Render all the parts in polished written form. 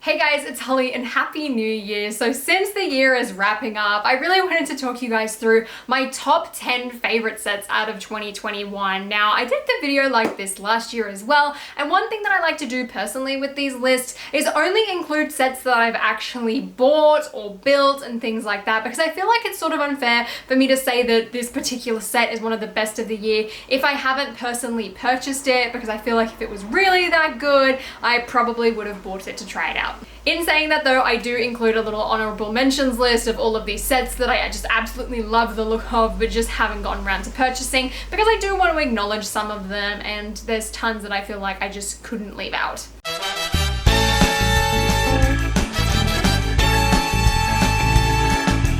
Hey guys, it's Holly and Happy New Year. So since the year is wrapping up, I really wanted to talk you guys through my top 10 favorite sets out of 2021. Now, I did the video like this last year as well, and one thing that I like to do personally with these lists is only include sets that I've actually bought or built and things like that, because I feel like it's sort of unfair for me to say that this particular set is one of the best of the year if I haven't personally purchased it, because I feel like if it was really that good, I probably would have bought it to try it out. In saying that though, I do include a little honorable mentions list of all of these sets that I just absolutely love the look of, but just haven't gotten around to purchasing, because I do want to acknowledge some of them, and there's tons that I feel like I just couldn't leave out.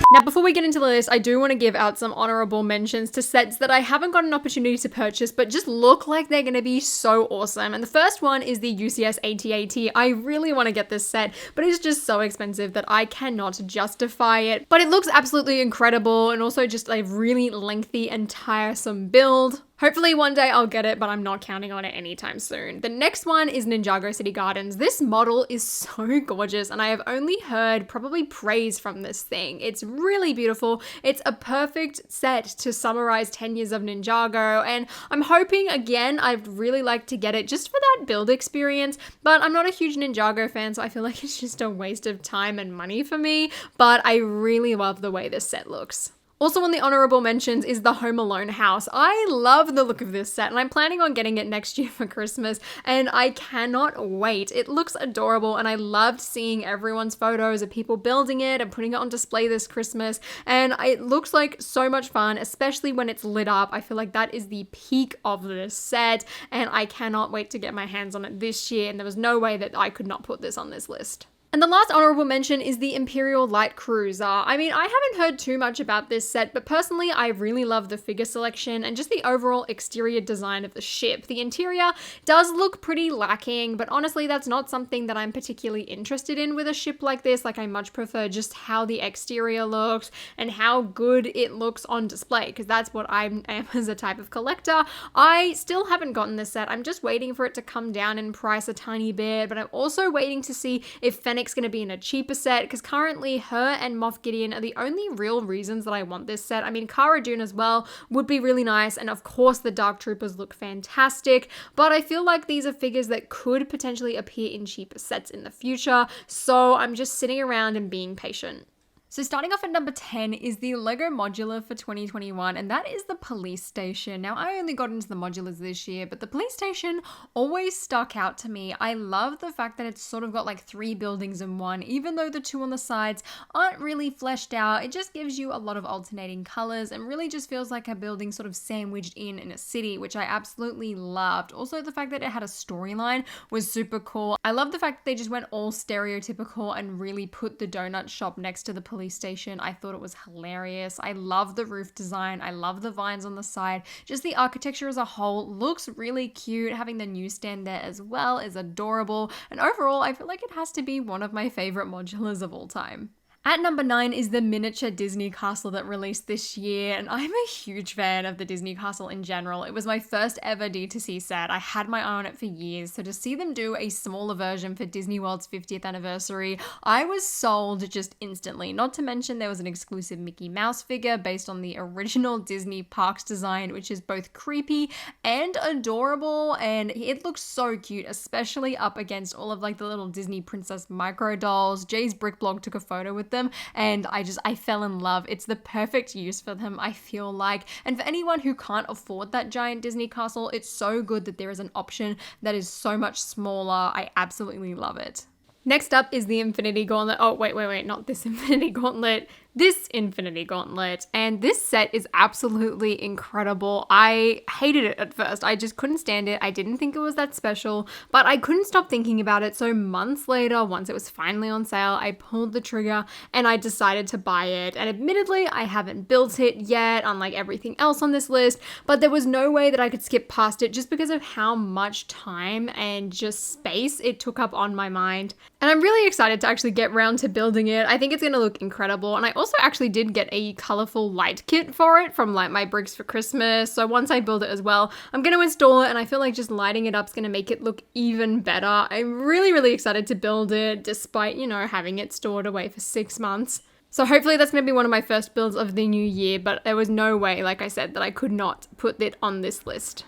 Now, before we get into the list, I do want to give out some honorable mentions to sets that I haven't got an opportunity to purchase, but just look like they're going to be so awesome. And the first one is the UCS AT-AT. I really want to get this set, but it's just so expensive that I cannot justify it. But it looks absolutely incredible, and also just a really lengthy and tiresome build. Hopefully one day I'll get it, but I'm not counting on it anytime soon. The next one is Ninjago City Gardens. This model is so gorgeous, and I have only heard probably praise from this thing. It's really beautiful. It's a perfect set to summarize 10 years of Ninjago, and I'm hoping, again, I'd really like to get it just for that build experience, but I'm not a huge Ninjago fan, so I feel like it's just a waste of time and money for me, but I really love the way this set looks. Also on the honorable mentions is the Home Alone house. I love the look of this set, and I'm planning on getting it next year for Christmas, and I cannot wait. It looks adorable, and I loved seeing everyone's photos of people building it and putting it on display this Christmas, and it looks like so much fun, especially when it's lit up. I feel like that is the peak of this set, and I cannot wait to get my hands on it this year, and there was no way that I could not put this on this list. And the last honorable mention is the Imperial Light Cruiser. I mean, I haven't heard too much about this set, but personally, I really love the figure selection and just the overall exterior design of the ship. The interior does look pretty lacking, but honestly, that's not something that I'm particularly interested in with a ship like this. Like, I much prefer just how the exterior looks and how good it looks on display, because that's what I am as a type of collector. I still haven't gotten this set. I'm just waiting for it to come down in price a tiny bit, but I'm also waiting to see if Fennec's going to be in a cheaper set, because currently her and Moff Gideon are the only real reasons that I want this set. I mean, Cara Dune as well would be really nice, and of course the Dark Troopers look fantastic, but I feel like these are figures that could potentially appear in cheaper sets in the future, so I'm just sitting around and being patient. So starting off at number 10 is the Lego modular for 2021, and that is the police station. Now, I only got into the modulars this year, but the police station always stuck out to me. I love the fact that it's sort of got like 3 buildings in one, even though the 2 on the sides aren't really fleshed out. It just gives you a lot of alternating colors and really just feels like a building sort of sandwiched in a city, which I absolutely loved. Also, the fact that it had a storyline was super cool. I love the fact that they just went all stereotypical and really put the donut shop next to the police station. I thought it was hilarious. I love the roof design. I love the vines on the side. Just the architecture as a whole looks really cute. Having the newsstand there as well is adorable. And overall, I feel like it has to be one of my favorite modulars of all time. At number 9 is the miniature Disney castle that released this year, and I'm a huge fan of the Disney castle in general. It was my first ever D2C set. I had my eye on it for years, so to see them do a smaller version for Disney World's 50th anniversary, I was sold just instantly. Not to mention there was an exclusive Mickey Mouse figure based on the original Disney Parks design, which is both creepy and adorable, and it looks so cute, especially up against all of like the little Disney princess micro dolls. Jay's Brick Blog took a photo with them, and I fell in love. It's the perfect use for them, I feel like. And for anyone who can't afford that giant Disney castle, it's so good that there is an option that is so much smaller. I absolutely love it. Next up is the Infinity Gauntlet. Oh, wait, not this Infinity Gauntlet. This Infinity Gauntlet. And this set is absolutely incredible. I hated it at first. I just couldn't stand it. I didn't think it was that special, but I couldn't stop thinking about it. So months later, once it was finally on sale, I pulled the trigger and I decided to buy it. And admittedly, I haven't built it yet, unlike everything else on this list, but there was no way that I could skip past it just because of how much time and just space it took up on my mind. And I'm really excited to actually get round to building it. I think it's going to look incredible. And I also actually did get a colorful light kit for it from like my bricks for Christmas. So once I build it as well, I'm going to install it, and I feel like just lighting it up is going to make it look even better. I'm really, really excited to build it despite, having it stored away for 6 months. So hopefully that's going to be one of my first builds of the new year, but there was no way, like I said, that I could not put it on this list.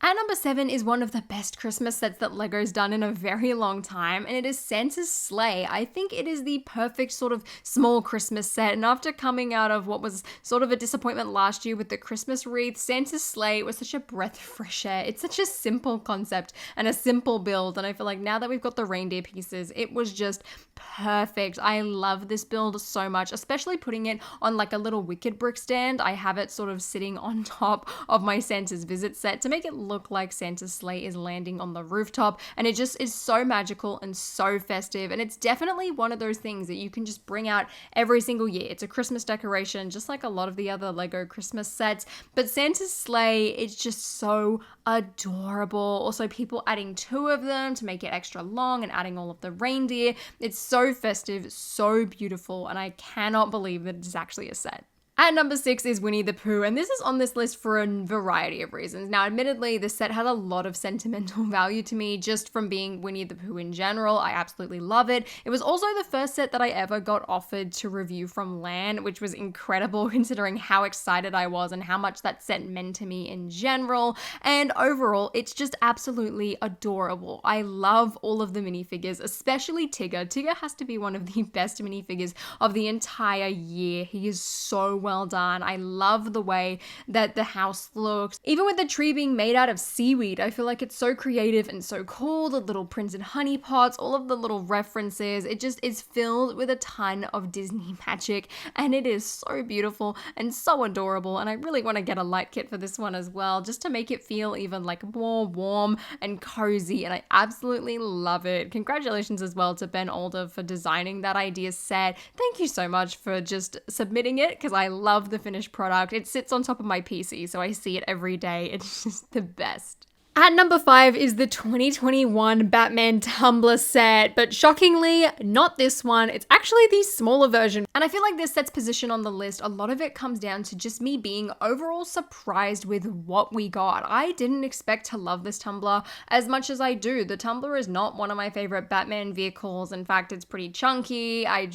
At number 7 is one of the best Christmas sets that LEGO's done in a very long time, and it is Santa's Sleigh. I think it is the perfect sort of small Christmas set, and after coming out of what was sort of a disappointment last year with the Christmas wreath, Santa's Sleigh was such a breath of fresh air. It's such a simple concept and a simple build, and I feel like now that we've got the reindeer pieces, it was just perfect. I love this build so much, especially putting it on like a little wicked brick stand. I have it sort of sitting on top of my Santa's Visit set to make it look like Santa's sleigh is landing on the rooftop, and it just is so magical and so festive, and it's definitely one of those things that you can just bring out every single year. It's a Christmas decoration just like a lot of the other LEGO Christmas sets, but Santa's sleigh is just so adorable. Also, people adding 2 of them to make it extra long and adding all of the reindeer. It's so festive, so beautiful, and I cannot believe that it's actually a set. At number 6 is Winnie the Pooh, and this is on this list for a variety of reasons. Now, admittedly, this set had a lot of sentimental value to me just from being Winnie the Pooh in general. I absolutely love it. It was also the first set that I ever got offered to review from LAN, which was incredible considering how excited I was and how much that set meant to me in general. And overall, it's just absolutely adorable. I love all of the minifigures, especially Tigger. Tigger has to be one of the best minifigures of the entire year. He is so well done. I love the way that the house looks. Even with the tree being made out of seaweed, I feel like it's so creative and so cool. The little prints and honey pots, all of the little references, it just is filled with a ton of Disney magic, and it is so beautiful and so adorable. And I really want to get a light kit for this one as well, just to make it feel even like more warm and cozy, and I absolutely love it. Congratulations as well to Ben Alder for designing that idea set. Thank you so much for just submitting it, because I love the finished product. It sits on top of my PC, so I see it every day. It's just the best. At number 5 is the 2021 Batman Tumbler set, but shockingly, not this one. It's actually the smaller version. And I feel like this set's position on the list, a lot of it comes down to just me being overall surprised with what we got. I didn't expect to love this Tumbler as much as I do. The Tumbler is not one of my favorite Batman vehicles. In fact, it's pretty chunky. I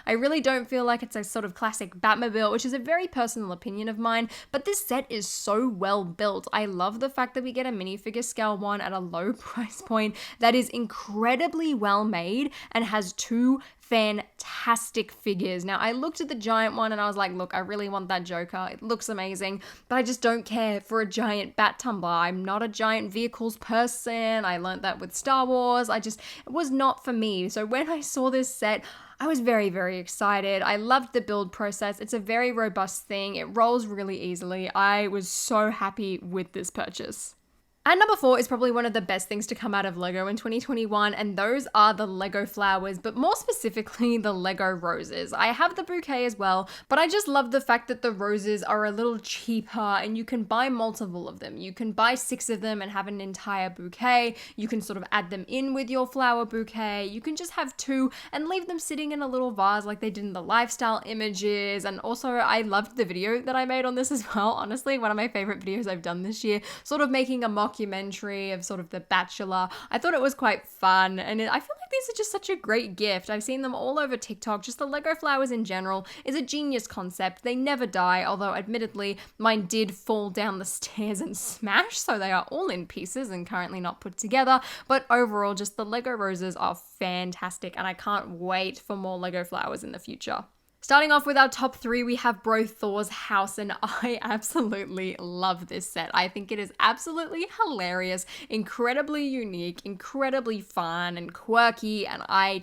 really don't feel like it's a sort of classic Batmobile, which is a very personal opinion of mine, but this set is so well built. I love the fact that we get a minifigure scale one at a low price point that is incredibly well made and has 2 fantastic figures. Now, I looked at the giant one and I was like, look, I really want that Joker. It looks amazing, but I just don't care for a giant bat tumbler. I'm not a giant vehicles person. I learned that with Star Wars. It was not for me. So when I saw this set, I was very, very excited. I loved the build process. It's a very robust thing. It rolls really easily. I was so happy with this purchase. And number 4 is probably one of the best things to come out of LEGO in 2021, and those are the LEGO flowers, but more specifically the LEGO roses. I have the bouquet as well, but I just love the fact that the roses are a little cheaper and you can buy multiple of them. You can buy 6 of them and have an entire bouquet. You can sort of add them in with your flower bouquet. You can just have 2 and leave them sitting in a little vase like they did in the lifestyle images. And also, I loved the video that I made on this as well. Honestly, one of my favorite videos I've done this year, sort of making a documentary of sort of The Bachelor. I thought it was quite fun, and I feel like these are just such a great gift. I've seen them all over TikTok. Just the Lego flowers in general is a genius concept. They never die, although admittedly mine did fall down the stairs and smash, so they are all in pieces and currently not put together. But overall, just the Lego roses are fantastic, and I can't wait for more Lego flowers in the future. Starting off with our top 3, we have bro Thors House, and I absolutely love this set. I think it is absolutely hilarious, incredibly unique, incredibly fun and quirky, and I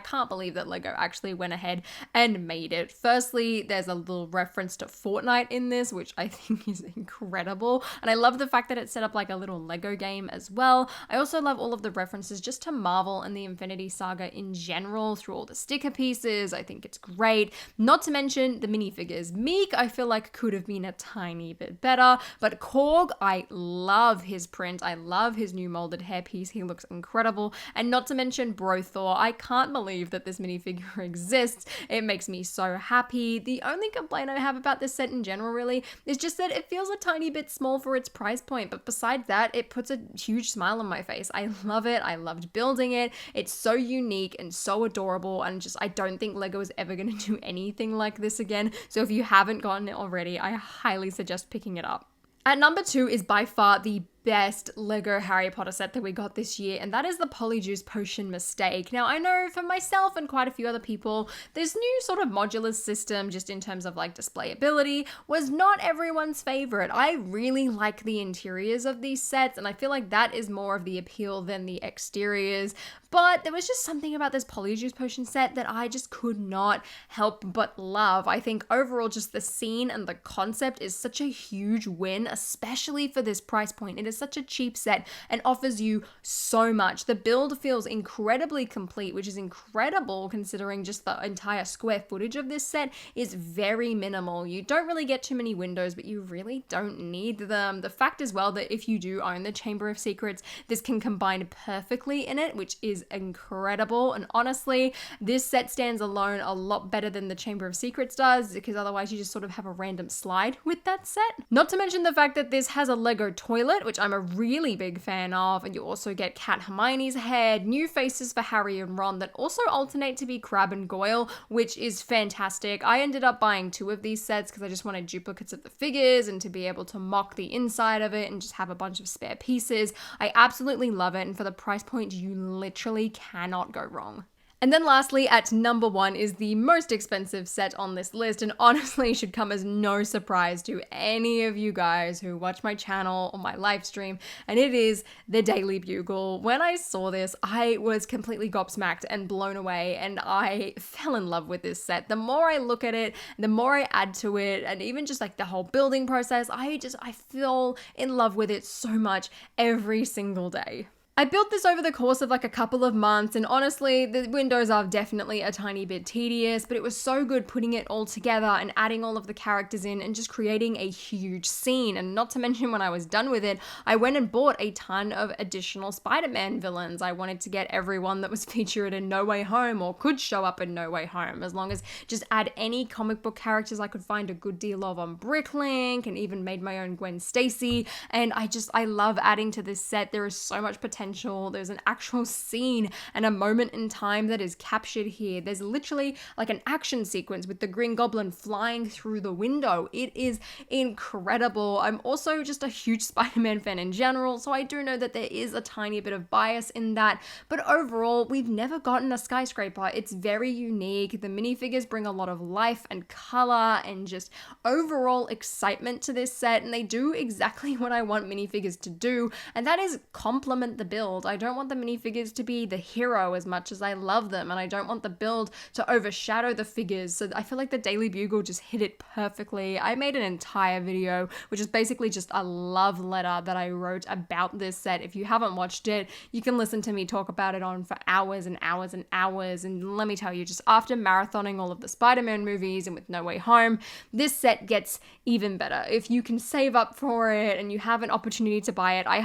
can't believe that Lego actually went ahead and made it. Firstly, there's a little reference to Fortnite in this, which I think is incredible, and I love the fact that it's set up like a little Lego game as well. I also love all of the references just to Marvel and the Infinity Saga in general through all the sticker pieces. I think it's great. Not to mention the minifigures. Meek, I feel like could have been a tiny bit better, but Korg, I love his print. I love his new molded hairpiece. He looks incredible. And not to mention Bro Thor. I can't believe that this minifigure exists. It makes me so happy. The only complaint I have about this set in general really is just that it feels a tiny bit small for its price point, but besides that, it puts a huge smile on my face. I love it. I loved building it. It's so unique and so adorable, and just I don't think Lego is ever going to do anything like this again. So if you haven't gotten it already, I highly suggest picking it up. At number 2 is by far the best Lego Harry Potter set that we got this year, and that is the Polyjuice Potion Mistake. Now, I know for myself and quite a few other people, this new sort of modular system, just in terms of like displayability, was not everyone's favorite. I really like the interiors of these sets, and I feel like that is more of the appeal than the exteriors. But there was just something about this Polyjuice Potion set that I just could not help but love. I think overall just the scene and the concept is such a huge win, especially for this price point. It is such a cheap set and offers you so much. The build feels incredibly complete, which is incredible considering just the entire square footage of this set is very minimal. You don't really get too many windows, but you really don't need them. The fact as well that if you do own the Chamber of Secrets, this can combine perfectly in it, which is incredible. And honestly, this set stands alone a lot better than the Chamber of Secrets does, because otherwise you just sort of have a random slide with that set. Not to mention the fact that this has a Lego toilet, which I'm a really big fan of, and you also get Cat Hermione's head, new faces for Harry and Ron that also alternate to be Crabbe and Goyle, which is fantastic. I ended up buying 2 of these sets because I just wanted duplicates of the figures and to be able to mock the inside of it and just have a bunch of spare pieces. I absolutely love it, and for the price point, you literally cannot go wrong. And then lastly, at number 1 is the most expensive set on this list, and honestly should come as no surprise to any of you guys who watch my channel or my live stream, and it is the Daily Bugle. When I saw this, I was completely gobsmacked and blown away, and I fell in love with this set. The more I look at it, the more I add to it, and even just like the whole building process, I fell in love with it so much every single day. I built this over the course of like a couple of months, and honestly, the windows are definitely a tiny bit tedious, but it was so good putting it all together and adding all of the characters in and just creating a huge scene. And not to mention, when I was done with it, I went and bought a ton of additional Spider-Man villains. I wanted to get everyone that was featured in No Way Home or could show up in No Way Home, as long as just add any comic book characters I could find a good deal of on Bricklink, and even made my own Gwen Stacy. And I love adding to this set. There is so much potential. There's an actual scene and a moment in time that is captured here. There's literally like an action sequence with the Green Goblin flying through the window. It is incredible. I'm also just a huge Spider-Man fan in general, so I do know that there is a tiny bit of bias in that, but overall, we've never gotten a skyscraper. It's very unique. The minifigures bring a lot of life and color and just overall excitement to this set, and they do exactly what I want minifigures to do, and that is complement the build. I don't want the minifigures to be the hero as much as I love them, and I don't want the build to overshadow the figures, so I feel like the Daily Bugle just hit it perfectly. I made an entire video, which is basically just a love letter that I wrote about this set. If you haven't watched it, you can listen to me talk about it on for hours and hours and hours, and let me tell you, just after marathoning all of the Spider-Man movies and with No Way Home, this set gets even better. If you can save up for it and you have an opportunity to buy it, I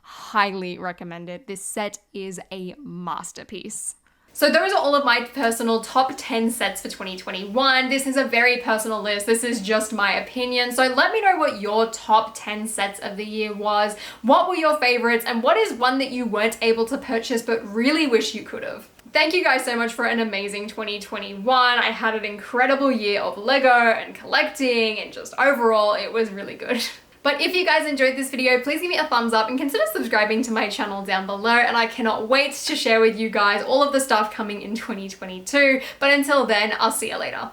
highly recommend it. This set is a masterpiece. So those are all of my personal top 10 sets for 2021. This is a very personal list. This is just my opinion. So let me know what your top 10 sets of the year was. What were your favorites, and what is one that you weren't able to purchase but really wish you could have? Thank you guys so much for an amazing 2021. I had an incredible year of Lego and collecting, and just overall, it was really good. But if you guys enjoyed this video, please give me a thumbs up and consider subscribing to my channel down below, and I cannot wait to share with you guys all of the stuff coming in 2022. But until then, I'll see you later.